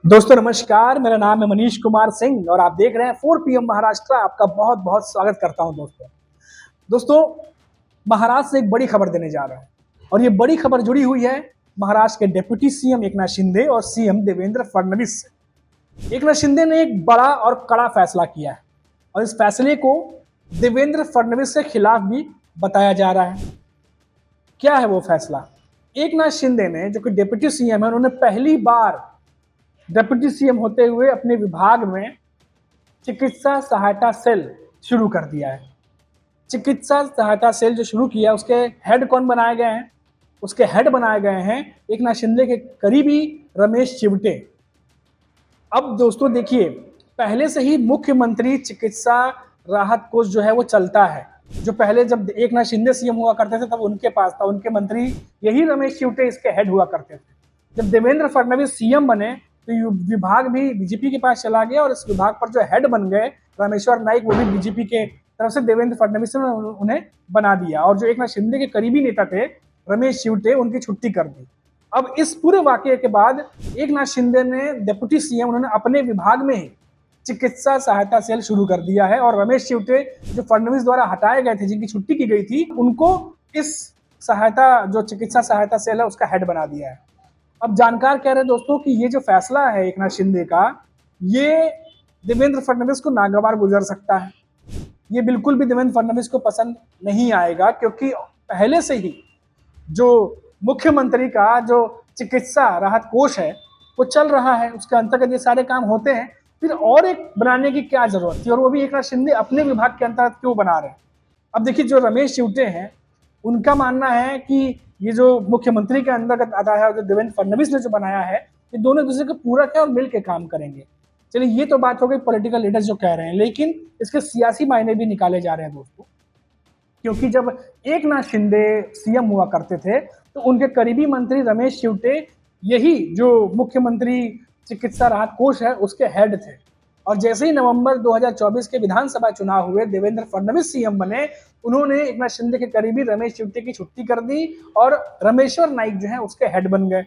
दोस्तों नमस्कार, मेरा नाम है मनीष कुमार सिंह और आप देख रहे हैं 4 PM महाराष्ट्र। आपका बहुत बहुत स्वागत करता हूं। दोस्तों महाराष्ट्र से एक बड़ी खबर देने जा रहा है और ये बड़ी खबर जुड़ी हुई है महाराष्ट्र के डिप्टी सीएम एकनाथ शिंदे और सीएम देवेंद्र फडणवीस से। एकनाथ शिंदे ने एक बड़ा और कड़ा फैसला किया है और इस फैसले को देवेंद्र फडणवीस के खिलाफ भी बताया जा रहा है। क्या है वो फैसला? एकनाथ शिंदे ने, जो कि डिप्टी सीएम है, उन्होंने पहली बार डिप्टी सीएम होते हुए अपने विभाग में चिकित्सा सहायता सेल शुरू कर दिया है। चिकित्सा सहायता सेल जो शुरू किया, उसके हेड कौन बनाए गए हैं? उसके हेड बनाए गए हैं एकनाथ शिंदे के करीबी रमेश चिवटे। अब दोस्तों देखिए, पहले से ही मुख्यमंत्री चिकित्सा राहत कोष जो है वो चलता है। जो पहले जब एकनाथ शिंदे सीएम हुआ करते थे तब उनके पास था, उनके मंत्री यही रमेश चिवटे इसके हेड हुआ करते थे। जब देवेंद्र फडणवीस सीएम बने तो विभाग भी बीजेपी के पास चला गया और इस विभाग पर जो हेड बन गए रामेश्वर नाइक, वो भी बीजेपी के तरफ से देवेंद्र फडणवीस ने उन्हें बना दिया। और जो एकनाथ शिंदे के करीबी नेता थे रमेश चिवटे, उनकी छुट्टी कर दी। अब इस पूरे वाकये के बाद एकनाथ शिंदे ने डिप्टी सीएम, उन्होंने अपने विभाग में ही चिकित्सा सहायता सेल शुरू कर दिया है और रमेश चिवटे जो फडणवीस द्वारा हटाए गए थे, जिनकी छुट्टी की गई थी, उनको इस जो चिकित्सा सहायता सेल है उसका हेड बना दिया है। अब जानकार कह रहे हैं दोस्तों कि ये जो फैसला है एकनाथ शिंदे का, ये देवेंद्र फडणवीस को नागवार गुजर सकता है। ये बिल्कुल भी देवेंद्र फडणवीस को पसंद नहीं आएगा, क्योंकि पहले से ही जो मुख्यमंत्री का जो चिकित्सा राहत कोष है वो चल रहा है, उसके अंतर्गत ये सारे काम होते हैं। फिर और एक बनाने की क्या जरूरत थी, और वो भी एकनाथ शिंदे अपने विभाग के अंतर्गत क्यों बना रहे हैं? अब देखिए, जो रमेश चिवटे हैं उनका मानना है कि ये जो मुख्यमंत्री के अंतर्गत आता है और जो देवेंद्र फडणवीस ने जो बनाया है, ये दोनों दूसरे को पूरक है और मिल के काम करेंगे। चलिए, ये तो बात हो गई पॉलिटिकल लीडर्स जो कह रहे हैं, लेकिन इसके सियासी मायने भी निकाले जा रहे हैं दोस्तों। क्योंकि जब एकनाथ शिंदे सीएम हुआ करते थे तो उनके करीबी मंत्री रमेश चिवटे यही जो मुख्यमंत्री चिकित्सा राहत कोष है उसके हेड थे। और जैसे ही नवंबर 2024 के विधानसभा चुनाव हुए, देवेंद्र फडणवीस सीएम बने, उन्होंने एकनाथ शिंदे के करीबी रमेश चिवटे की छुट्टी कर दी और रामेश्वर नाइक जो है उसके हेड बन गए।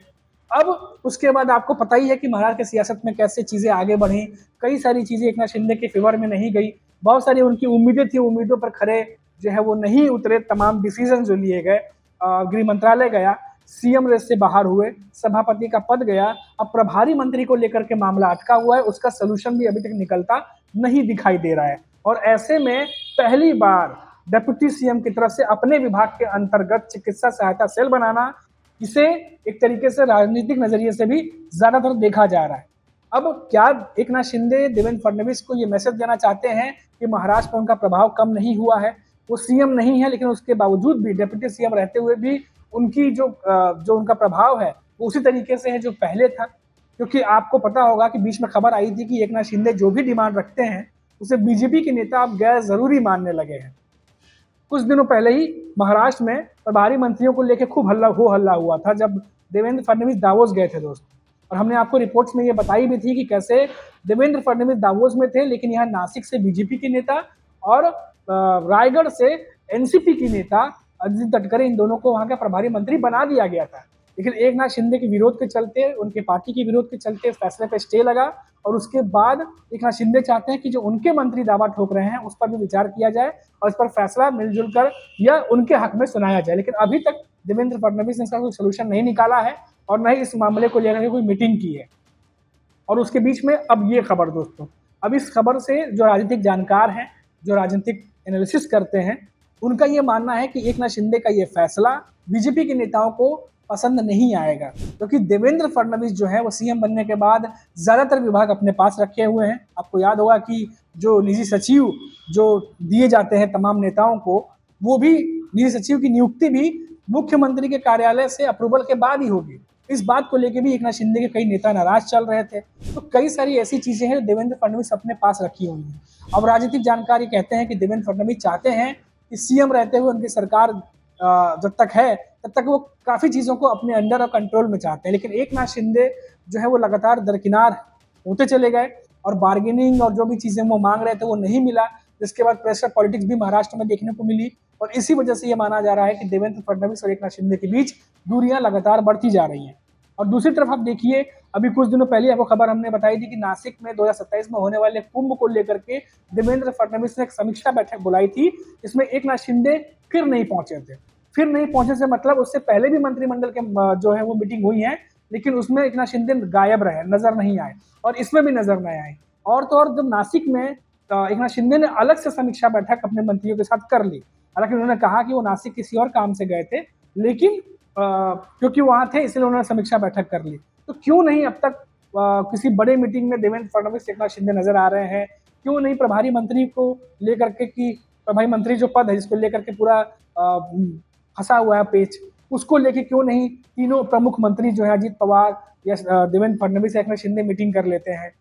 अब उसके बाद आपको पता ही है कि महाराष्ट्र की सियासत में कैसे चीजें आगे बढ़ी। कई सारी चीजें एकनाथ शिंदे के फेवर में नहीं गई, बहुत सारी उनकी उम्मीदें थी, उम्मीदों पर खरे जो है वो नहीं उतरे। तमाम डिसीजन जो लिए गए, गृह मंत्रालय गया, सीएम रेस से बाहर हुए, सभापति का पद गया, अब प्रभारी मंत्री को लेकर के मामला अटका हुआ है, उसका सलूशन भी अभी तक निकलता नहीं दिखाई दे रहा है। और ऐसे में पहली बार डिप्टी सीएम की तरफ से अपने विभाग के अंतर्गत चिकित्सा सहायता सेल बनाना, इसे एक तरीके से राजनीतिक नजरिए से भी ज्यादातर देखा जा रहा है। अब क्या एकनाथ शिंदे देवेंद्र फडणवीस को ये मैसेज देना चाहते हैं कि महाराष्ट्र में उनका प्रभाव कम नहीं हुआ है? वो सीएम नहीं है, लेकिन उसके बावजूद भी, डिप्टी सीएम रहते हुए भी, उनकी जो उनका प्रभाव है वो उसी तरीके से है जो पहले था। क्योंकि आपको पता होगा कि बीच में खबर आई थी कि एकनाथ शिंदे जो भी डिमांड रखते हैं उसे बीजेपी के नेता अब गैर जरूरी मानने लगे हैं। कुछ दिनों पहले ही महाराष्ट्र में प्रभारी मंत्रियों को लेकर खूब हल्ला हुआ था जब देवेंद्र फडणवीस दावोस गए थे दोस्तों। और हमने आपको रिपोर्ट्स में ये बताई भी थी कि कैसे देवेंद्र फडणवीस दावोस में थे, लेकिन यहाँ नासिक से बीजेपी के नेता और रायगढ़ से एनसीपी की नेता अदिति तटकरे, इन दोनों को वहां का प्रभारी मंत्री बना दिया गया था। लेकिन एकनाथ शिंदे के विरोध के चलते, उनके पार्टी के विरोध के चलते फैसले पे स्टे लगा और उसके बाद एकनाथ शिंदे चाहते हैं कि जो उनके मंत्री दावा ठोक रहे हैं उस पर भी विचार किया जाए और इस पर फैसला मिलजुल कर या उनके हक में सुनाया जाए। लेकिन अभी तक देवेंद्र फडणवीस ने इसका कोई सोल्यूशन नहीं निकाला है और न ही इस मामले को लेकर के कोई मीटिंग की है। और उसके बीच में अब ये खबर दोस्तों, अब इस खबर से जो राजनीतिक जानकार हैं, जो राजनीतिक एनालिसिस करते हैं, उनका ये मानना है कि एकनाथ शिंदे का ये फैसला बीजेपी के नेताओं को पसंद नहीं आएगा। क्योंकि देवेंद्र फडणवीस जो है वो सीएम बनने के बाद ज्यादातर विभाग अपने पास रखे हुए हैं। आपको याद होगा कि जो निजी सचिव जो दिए जाते हैं तमाम नेताओं को, वो भी निजी सचिव की नियुक्ति भी मुख्यमंत्री के कार्यालय से अप्रूवल के बाद ही होगी। इस बात को लेकर भी एकनाथ शिंदे के कई नेता नाराज चल रहे थे। तो कई सारी ऐसी चीजें हैं देवेंद्र फडणवीस अपने पास रखी हुई हैं। अब राजनीतिक जानकारी कहते हैं कि देवेंद्र फडणवीस चाहते हैं कि सीएम रहते हुए उनकी सरकार जब तक है तब तक वो काफी चीजों को अपने अंडर और कंट्रोल में चाहते हैं। लेकिन एकनाथ शिंदे जो है वो लगातार दरकिनार होते चले गए और बार्गेनिंग और जो भी चीजें वो मांग रहे थे वो नहीं मिला, जिसके बाद प्रेशर पॉलिटिक्स भी महाराष्ट्र में देखने को मिली। और इसी वजह से ये माना जा रहा है कि देवेंद्र फडणवीस और एकनाथ शिंदे के बीच दूरियां लगातार बढ़ती जा रही हैं। और दूसरी तरफ आप देखिए, अभी कुछ दिनों पहले आपको खबर हमने बताई थी कि नासिक में 2027 में होने वाले कुंभ को लेकर के देवेंद्र फडणवीस ने एक समीक्षा बैठक बुलाई थी। इसमें एकनाथ शिंदे फिर नहीं पहुंचे थे। फिर नहीं पहुंचे से मतलब उससे पहले भी मंत्रिमंडल के जो है वो मीटिंग हुई है, लेकिन उसमें एकनाथ शिंदे गायब रहे, नजर नहीं आए, और इसमें भी नजर नहीं आए। और तो और जब नासिक में एकनाथ शिंदे ने अलग से समीक्षा बैठक अपने मंत्रियों के साथ कर ली। हालांकि उन्होंने कहा कि वो नासिक किसी और काम से गए थे, लेकिन क्योंकि वहां थे इसलिए उन्होंने समीक्षा बैठक कर ली। तो क्यों नहीं अब तक किसी बड़े मीटिंग में देवेंद्र फडणवीस एकनाथ शिंदे नजर आ रहे हैं? क्यों नहीं प्रभारी मंत्री को लेकर के, कि प्रभारी मंत्री जो पद है जिसको लेकर के पूरा फंसा हुआ है पेच, उसको लेके क्यों नहीं तीनों प्रमुख मंत्री जो है अजीत पवार या देवेंद्र फडणवीस एकनाथ शिंदे मीटिंग कर लेते हैं?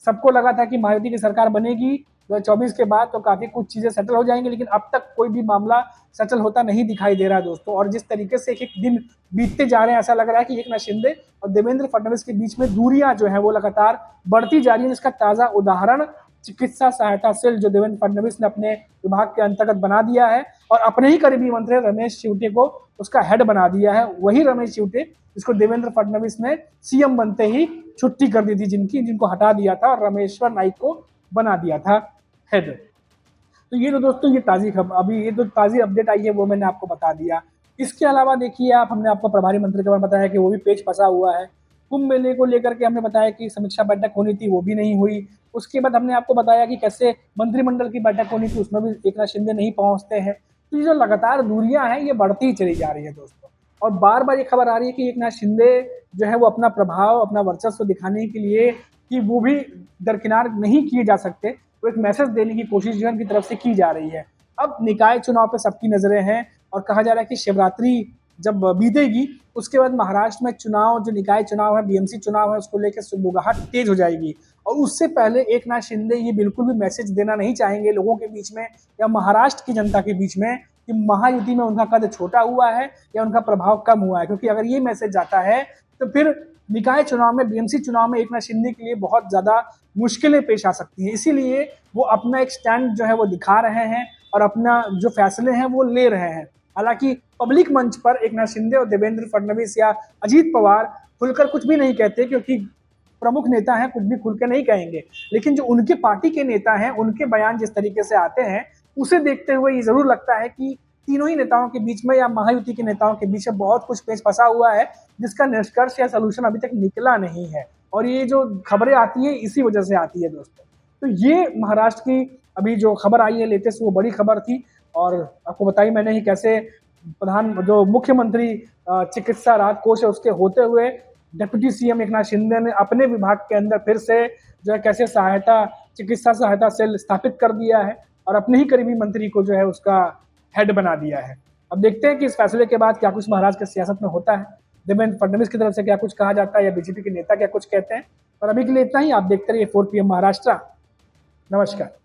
सबको लगा था कि मायावती की सरकार बनेगी 2024 के बाद तो काफी कुछ चीजें सेटल हो जाएंगी, लेकिन अब तक कोई भी मामला सेटल होता नहीं दिखाई दे रहा दोस्तों। और जिस तरीके से एक एक दिन बीतते जा रहे हैं, ऐसा लग रहा है कि एकनाथ शिंदे और देवेंद्र फडणवीस के बीच में दूरियां जो है वो लगातार बढ़ती जा रही है। इसका ताजा उदाहरण चिकित्सा सहायता सेल जो देवेंद्र फडणवीस ने अपने विभाग के अंतर्गत बना दिया है और अपने ही करीबी मंत्री रमेश चिवटे को उसका हेड बना दिया है। वही रमेश चिवटे जिसको देवेंद्र फडणवीस ने सीएम बनते ही छुट्टी कर दी थी, जिनको हटा दिया था और रामेश्वर नाइक को बना दिया था हेड। तो ये तो दोस्तों ये ताजी खबर, अभी ये तो ताजी अपडेट आई है, वो मैंने आपको बता दिया। इसके अलावा देखिए आप, हमने आपको प्रभारी मंत्री के बारे में बताया कि वो भी पेच फंसा हुआ है। कुंभ मेले को लेकर के हमने बताया कि समीक्षा बैठक होनी थी, वो भी नहीं हुई। उसके बाद हमने आपको बताया कि कैसे मंत्रिमंडल की बैठक होनी थी, उसमें भी एकनाथ शिंदे नहीं पहुंचते हैं। तो ये जो लगातार दूरियां हैं ये बढ़ती ही चली जा रही है दोस्तों। और बार बार ये खबर आ रही है कि एकनाथ शिंदे जो है वो अपना प्रभाव, अपना वर्चस्व दिखाने के लिए कि वो भी दरकिनार नहीं किए जा सकते, वो एक मैसेज देने की कोशिश जो है उनकी तरफ से की जा रही है। अब निकाय चुनाव पे सबकी नजरें हैं और कहा जा रहा है कि शिवरात्रि जब बीतेगी उसके बाद महाराष्ट्र में चुनाव, जो निकाय चुनाव है, बीएमसी चुनाव है, उसको लेकर सुगबुगाहट तेज हो जाएगी। और उससे पहले एकनाथ शिंदे ये बिल्कुल भी मैसेज देना नहीं चाहेंगे लोगों के बीच में या महाराष्ट्र की जनता के बीच में कि महायुति में उनका कद छोटा हुआ है या उनका प्रभाव कम हुआ है। क्योंकि अगर ये मैसेज जाता है तो फिर निकाय चुनाव में, बीएमसी चुनाव में एकनाथ शिंदे के लिए बहुत ज्यादा मुश्किलें पेश आ सकती हैं। इसीलिए वो अपना एक स्टैंड जो है वो दिखा रहे हैं और अपना जो फैसले हैं वो ले रहे हैं। हालांकि पब्लिक मंच पर एकनाथ शिंदे और देवेंद्र फडणवीस या अजीत पवार खुलकर कुछ भी नहीं कहते, क्योंकि प्रमुख नेता हैं, कुछ भी खुल के नहीं कहेंगे। लेकिन जो उनके पार्टी के नेता हैं, उनके बयान जिस तरीके से आते हैं, उसे देखते हुए ये जरूर लगता है कि तीनों ही नेताओं के बीच में या महायुति के नेताओं के बीच में बहुत कुछ पेच फंसा हुआ है, जिसका निष्कर्ष या सलूशन अभी तक निकला नहीं है। और ये जो खबरें आती है इसी वजह से आती है दोस्तों। तो ये महाराष्ट्र की अभी जो खबर आई है लेटेस्ट, वो बड़ी खबर थी। और आपको बताई मैंने ही कैसे जो मुख्यमंत्री चिकित्सा राहत कोष है उसके होते हुए डिप्टी सीएम एकनाथ शिंदे ने अपने विभाग के अंदर फिर से जो है कैसे चिकित्सा सहायता सेल स्थापित कर दिया है और अपने ही करीबी मंत्री को जो है उसका हेड बना दिया है। अब देखते हैं कि इस फैसले के बाद क्या कुछ महाराष्ट्र की सियासत में होता है, देवेंद्र फडणवीस की तरफ से क्या कुछ कहा जाता है या बीजेपी के नेता क्या कुछ कहते हैं। और अभी के लिए इतना ही। आप देखते रहिए 4 PM महाराष्ट्र। नमस्कार।